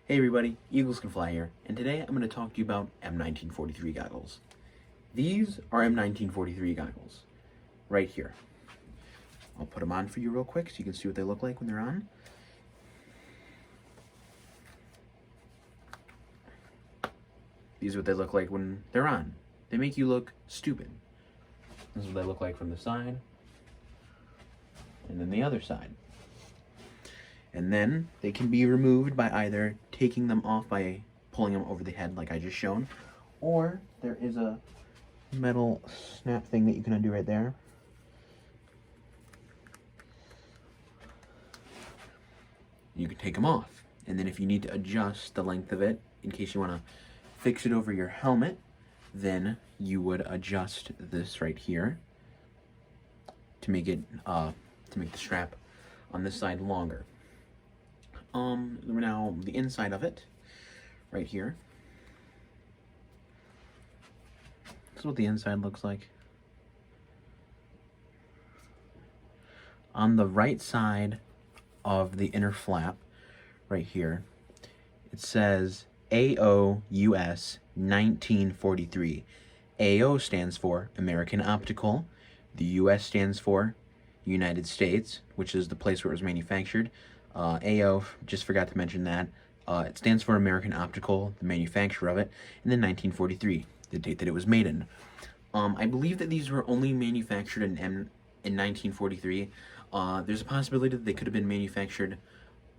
Hey everybody, Eagles Can Fly here, and today I'm going to talk to you about M-1943 goggles. These are M-1943 goggles, right here. I'll put them on for you real quick so you can see what they look like when they're on. These are what they look like when they're on. They make you look stupid. This is what they look like from the side, and then the other side. And then they can be removed by either taking them off by pulling them over the head like I just shown, or there is a metal snap thing that you can undo right there. You can take them off, and then if you need to adjust the length of it in case you want to fix it over your helmet, then you would adjust this right here to make it to make the strap on this side longer. Now the inside of it, right here. This is what the inside looks like. On the right side of the inner flap, right here, it says AOUS 1943. AO stands for American Optical. The US stands for United States, which is the place where it was manufactured. AO, just forgot to mention that. It stands for American Optical, the manufacturer of it, and then 1943, the date that it was made in. I believe that these were only manufactured in 1943. There's a possibility that they could have been manufactured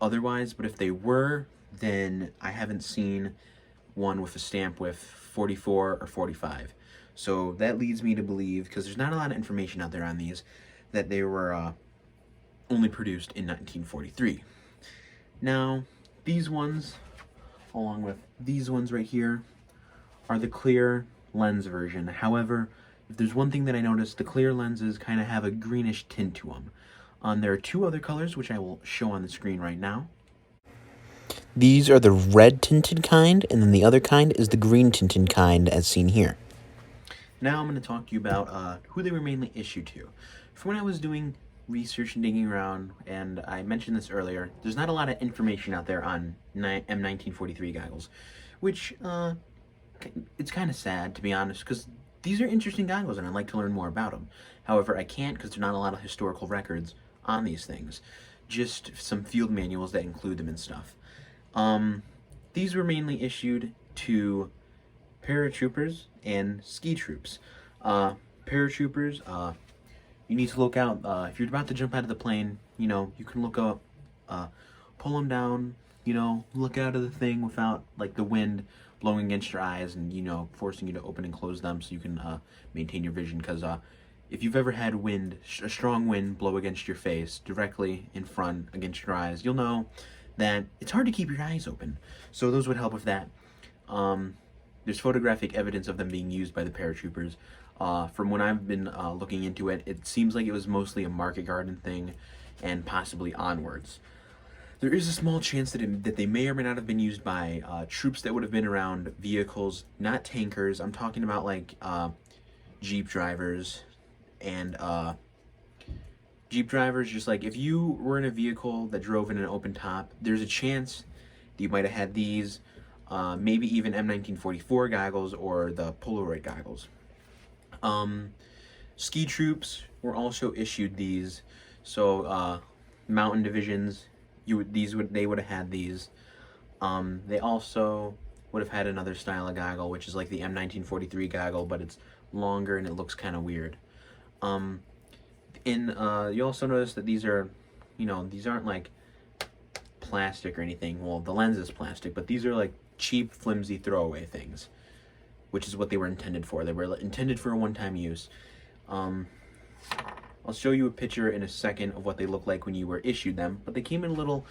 otherwise, but if they were, then I haven't seen one with a stamp with 44 or 45. So that leads me to believe, because there's not a lot of information out there on these, that they were only produced in 1943. Now, these ones, along with these ones right here, are the clear lens version. However, if there's one thing that I noticed, the clear lenses kind of have a greenish tint to them. There are two other colors, which I will show on the screen right now. These are the red tinted kind, and then the other kind is the green tinted kind, as seen here. Now I'm going to talk to you about who they were mainly issued to. From when I was doing research and digging around, and I mentioned this earlier, there's not a lot of information out there on M1943 goggles, which it's kind of sad, to be honest, because these are interesting goggles and I'd like to learn more about them. However, I can't because there's not a lot of historical records on these things, just some field manuals that include them and stuff. These were mainly issued to paratroopers and ski troops. Paratroopers, you need to look out, if you're about to jump out of the plane, you can look up, pull them down, look out of the thing without, like, the wind blowing against your eyes and, forcing you to open and close them so you can, maintain your vision, because, if you've ever had a strong wind blow against your face, directly in front against your eyes, you'll know that it's hard to keep your eyes open. So those would help with that. There's photographic evidence of them being used by the paratroopers. From when I've been looking into it, it seems like it was mostly a market garden thing and possibly onwards. There is a small chance that they may or may not have been used by troops that would have been around vehicles, not tankers. I'm talking about like Jeep drivers and Jeep drivers, just like if you were in a vehicle that drove in an open top, there's a chance that you might have had these, maybe even M1944 goggles or the Polaroid goggles. Ski troops were also issued these, so mountain divisions, they would have had these. They also would have had another style of goggle, which is like the M1943 goggle, but it's longer and it looks kind of weird. You also notice that these are, these aren't like plastic or anything. Well, the lens is plastic, but these are like cheap, flimsy throwaway things, which is what they were intended for. They were intended for a one-time use. I'll show you a picture in a second of what they look like when you were issued them, but they came in a little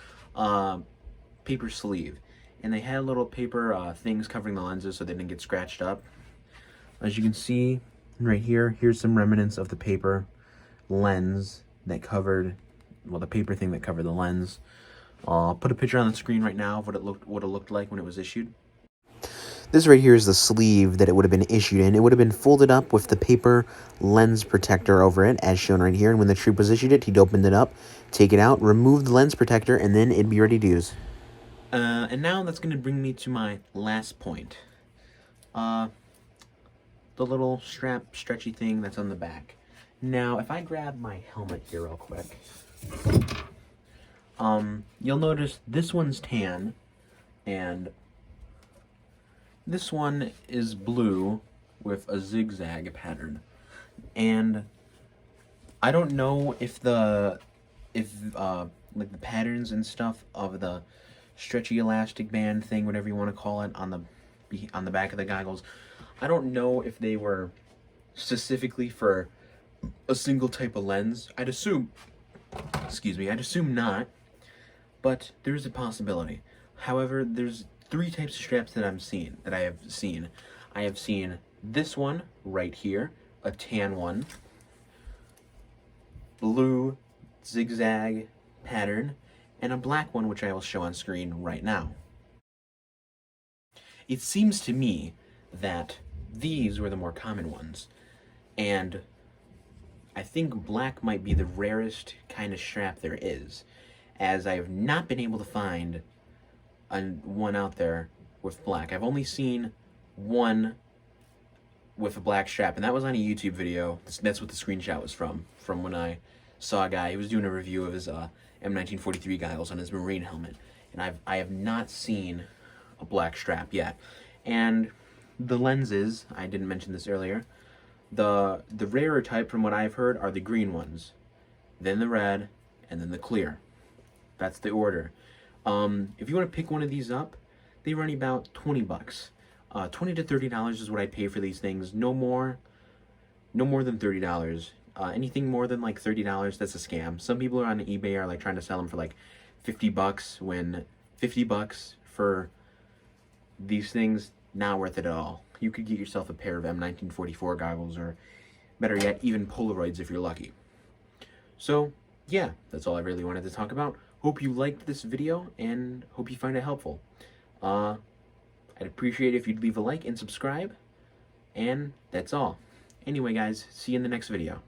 paper sleeve, and they had little paper things covering the lenses so they didn't get scratched up. As you can see right here, here's some remnants of the paper lens that covered, well, the paper thing that covered the lens. I'll put a picture on the screen right now of what it looked like when it was issued. This right here is the sleeve that it would have been issued in. It would have been folded up with the paper lens protector over it, as shown right here. And when the troop was issued it, he'd opened it up, take it out, remove the lens protector, and then it'd be ready to use. And now that's going to bring me to my last point. The little strap stretchy thing that's on the back. Now, if I grab my helmet here real quick, you'll notice this one's tan, and this one is blue with a zigzag pattern. And I don't know if like the patterns and stuff of the stretchy elastic band thing, whatever you want to call it, on the back of the goggles, I don't know if they were specifically for a single type of lens. I'd assume not, but there's a possibility. However, there's three types of straps that I have seen. I have seen this one right here, a tan one, blue zigzag pattern, and a black one, which I will show on screen right now. It seems to me that these were the more common ones, and I think black might be the rarest kind of strap there is, as I have not been able to find one out there with black. I've only seen one with a black strap, and that was on a YouTube video. That's what the screenshot was from when I saw a guy. He was doing a review of his M-1943 goggles on his Marine helmet, and I have not seen a black strap yet. And the lenses, I didn't mention this earlier, the rarer type from what I've heard are the green ones, then the red, and then the clear. That's the order. If you want to pick one of these up, they run about 20 bucks. $20 to $30 is what I pay for these things. No more than $30. Anything more than like $30, that's a scam. Some people are on eBay are like trying to sell them for like 50 bucks, when 50 bucks for these things, not worth it at all. You could get yourself a pair of M-1944 goggles, or better yet, even Polaroids if you're lucky. So yeah, that's all I really wanted to talk about. Hope you liked this video, and hope you find it helpful. I'd appreciate it if you'd leave a like and subscribe, and that's all. Anyway guys, see you in the next video.